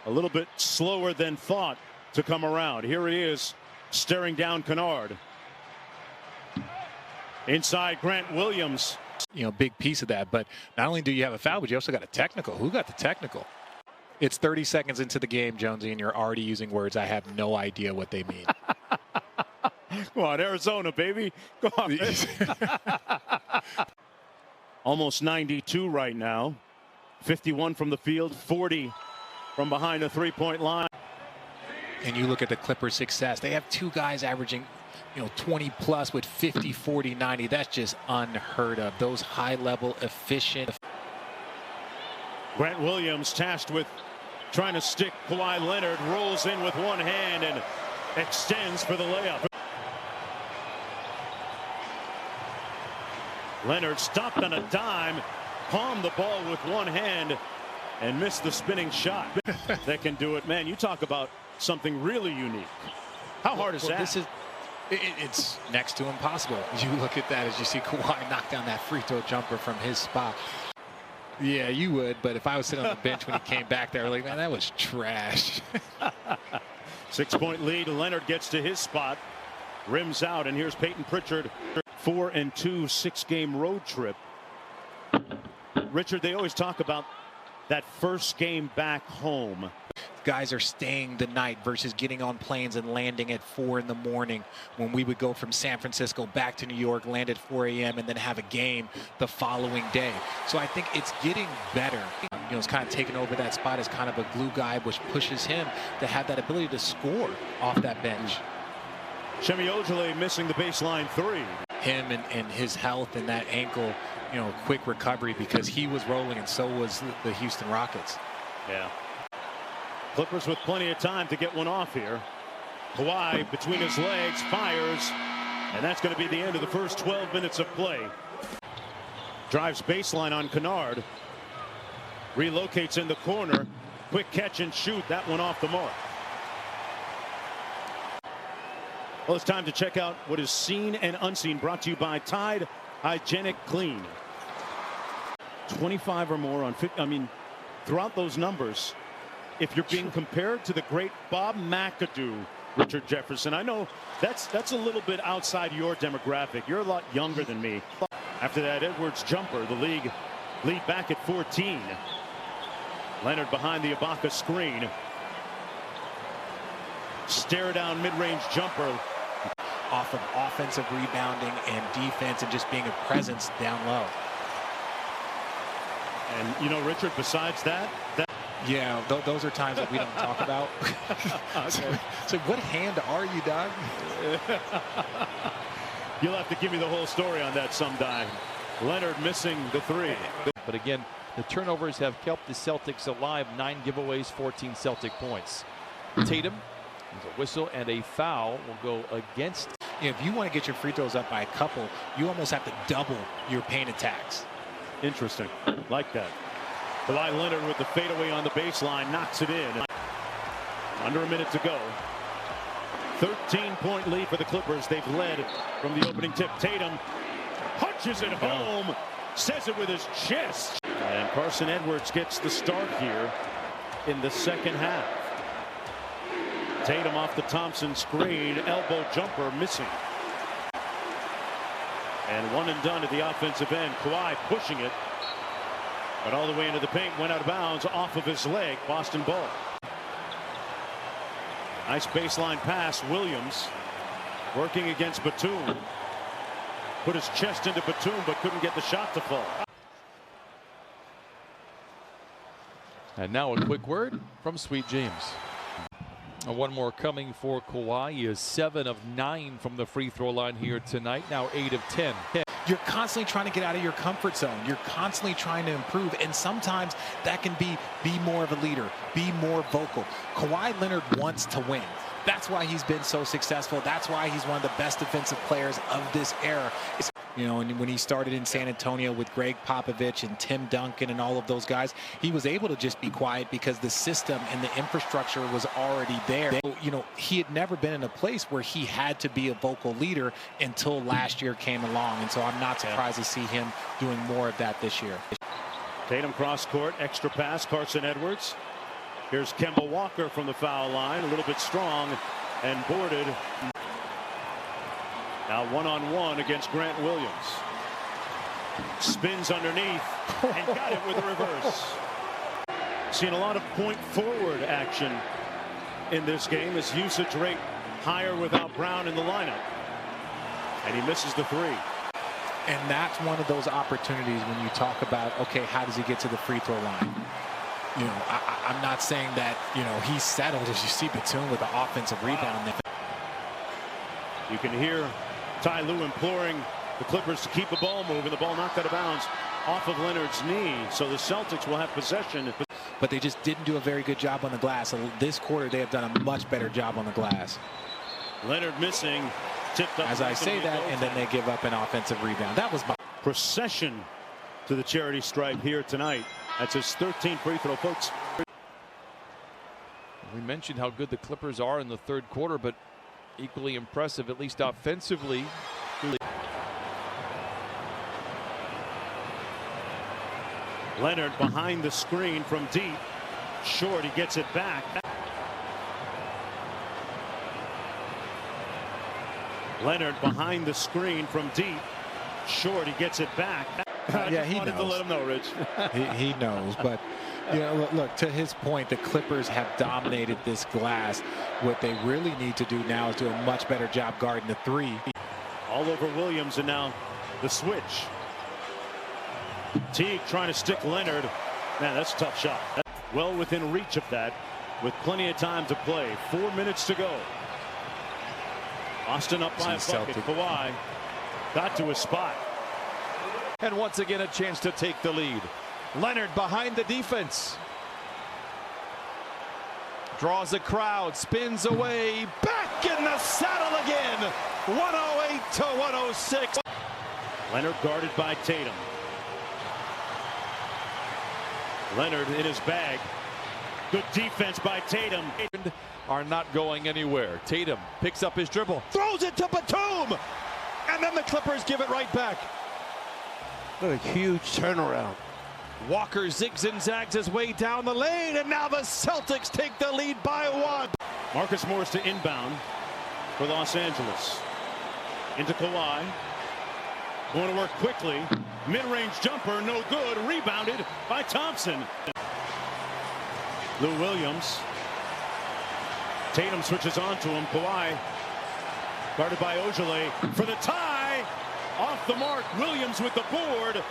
a little bit slower than thought to come around. Here he is staring down Kennard. Inside, Grant Williams. Big piece of that. But not only do you have a foul, but you also got a technical. Who got the technical? It's 30 seconds into the game, Jonesy, and you're already using words I have no idea what they mean. Come on, Arizona, baby. Go on. Almost 92 right now. 51 from the field, 40 from behind the three-point line. And you look at the Clippers' success. They have two guys averaging 20 plus with 50, 40, 90. That's just unheard of. Those high-level, efficient. Grant Williams tasked with trying to stick Kawhi Leonard, rolls in with one hand and extends for the layup. Leonard stopped on a dime, palmed the ball with one hand, and missed the spinning shot. That can do it, man. You talk about something really unique. How hard is that? It's next to impossible. You look at that as you see Kawhi knock down that free throw jumper from his spot. Yeah, you would, but if I was sitting on the bench when he came back there, like, man, that was trash. 6-point lead. Leonard gets to his spot, rims out, and here's Peyton Pritchard. 4-2 6-game road trip. Richard, they always talk about that first game back home. Guys are staying the night versus getting on planes and landing at 4 in the morning. When we would go from San Francisco back to New York, land at 4 a.m. and then have a game the following day. So I think it's getting better. It's kind of taking over that spot as kind of a glue guy, which pushes him to have that ability to score off that bench. Semi Ojeleye missing the baseline three. Him and his health and that ankle, quick recovery, because he was rolling and so was the Houston Rockets. Yeah. Clippers with plenty of time to get one off here. Kawhi between his legs fires, and that's going to be the end of the first 12 minutes of play. Drives baseline on Kennard. Relocates in the corner. Quick catch and shoot. That one off the mark. Well, it's time to check out what is seen and unseen, brought to you by Tide Hygienic Clean. 25 or more on 50. I mean, throughout those numbers, if you're being compared to the great Bob McAdoo, Richard Jefferson, I know that's a little bit outside your demographic. You're a lot younger than me. After that Edwards jumper, the league lead back at 14. Leonard behind the Ibaka screen. Stare down mid-range jumper. Off of offensive rebounding and defense and just being a presence down low. And Richard, besides that yeah, those are times that we don't talk about. So what hand are you, dog? You'll have to give me the whole story on that sometime. Leonard missing the three. But again, the turnovers have kept the Celtics alive. 9 giveaways, 14 Celtic points. Tatum, there's a whistle and a foul will go against. If you want to get your free throws up by a couple, you almost have to double your paint attacks. Interesting. Like that. Kawhi Leonard with the fadeaway on the baseline, knocks it in. Under a minute to go. 13-point lead for the Clippers. They've led from the opening tip. Tatum punches it home, says it with his chest. And Carson Edwards gets the start here in the second half. Tatum off the Thompson screen, elbow jumper missing. And one and done at the offensive end. Kawhi pushing it, but all the way into the paint, went out of bounds off of his leg. Boston ball. Nice baseline pass. Williams working against Batum. Put his chest into Batum, but couldn't get the shot to fall. And now a quick word from Sweet James. One more coming for Kawhi. He is 7 of 9 from the free throw line here tonight. Now 8 of 10. You're constantly trying to get out of your comfort zone. You're constantly trying to improve. And sometimes that can be more of a leader, be more vocal. Kawhi Leonard wants to win. That's why he's been so successful. That's why he's one of the best defensive players of this era. And when he started in San Antonio with Greg Popovich and Tim Duncan and all of those guys, he was able to just be quiet because the system and the infrastructure was already there. He had never been in a place where he had to be a vocal leader until last year came along. And so I'm not surprised to see him doing more of that this year. Tatum cross court, extra pass, Carson Edwards. Here's Kemba Walker from the foul line, a little bit strong and boarded. Now one-on-one against Grant Williams. Spins underneath and got it with a reverse. Seen a lot of point forward action in this game. His usage rate higher without Brown in the lineup. And he misses the three. And that's one of those opportunities when you talk about, okay, how does he get to the free throw line? You know, I'm not saying that, you know, he's settled, as you see Batum with the offensive rebound. Wow. You can hear Ty Lue imploring the Clippers to keep the ball moving. The ball knocked out of bounds off of Leonard's knee. So the Celtics will have possession. But they just didn't do a very good job on the glass. So this quarter, they have done a much better job on the glass. Leonard missing. Tipped up. As I say that, and then they give up an offensive rebound. That was my procession to the charity stripe here tonight. That's his 13th free throw, folks. We mentioned how good the Clippers are in the third quarter, but equally impressive, at least offensively. Leonard behind the screen from deep. Short, he gets it back. Leonard behind the screen from deep. Short, he gets it back. Yeah, he knows. To let him know, Rich. he knows, but you know, look, to his point, the Clippers have dominated this glass. What they really need to do now is do a much better job guarding the three. All over Williams, and now the switch. Teague trying to stick Leonard. Man, that's a tough shot. Well within reach of that, with plenty of time to play. 4 minutes to go. Austin up by a bucket. Kawhi got to his spot. And once again, a chance to take the lead. Leonard behind the defense. Draws a crowd, spins away, back in the saddle again. 108 to 106. Leonard guarded by Tatum. Leonard in his bag. Good defense by Tatum. Are not going anywhere. Tatum picks up his dribble, throws it to Batum, and then the Clippers give it right back. What a huge turnaround. Walker zigs and zags his way down the lane, and now the Celtics take the lead by one. Marcus Morris to inbound for Los Angeles. Into Kawhi. Going to work quickly. Mid-range jumper, no good. Rebounded by Thompson. Lou Williams. Tatum switches on to him. Kawhi guarded by Ojale for the tie. Off the mark. Williams with the board.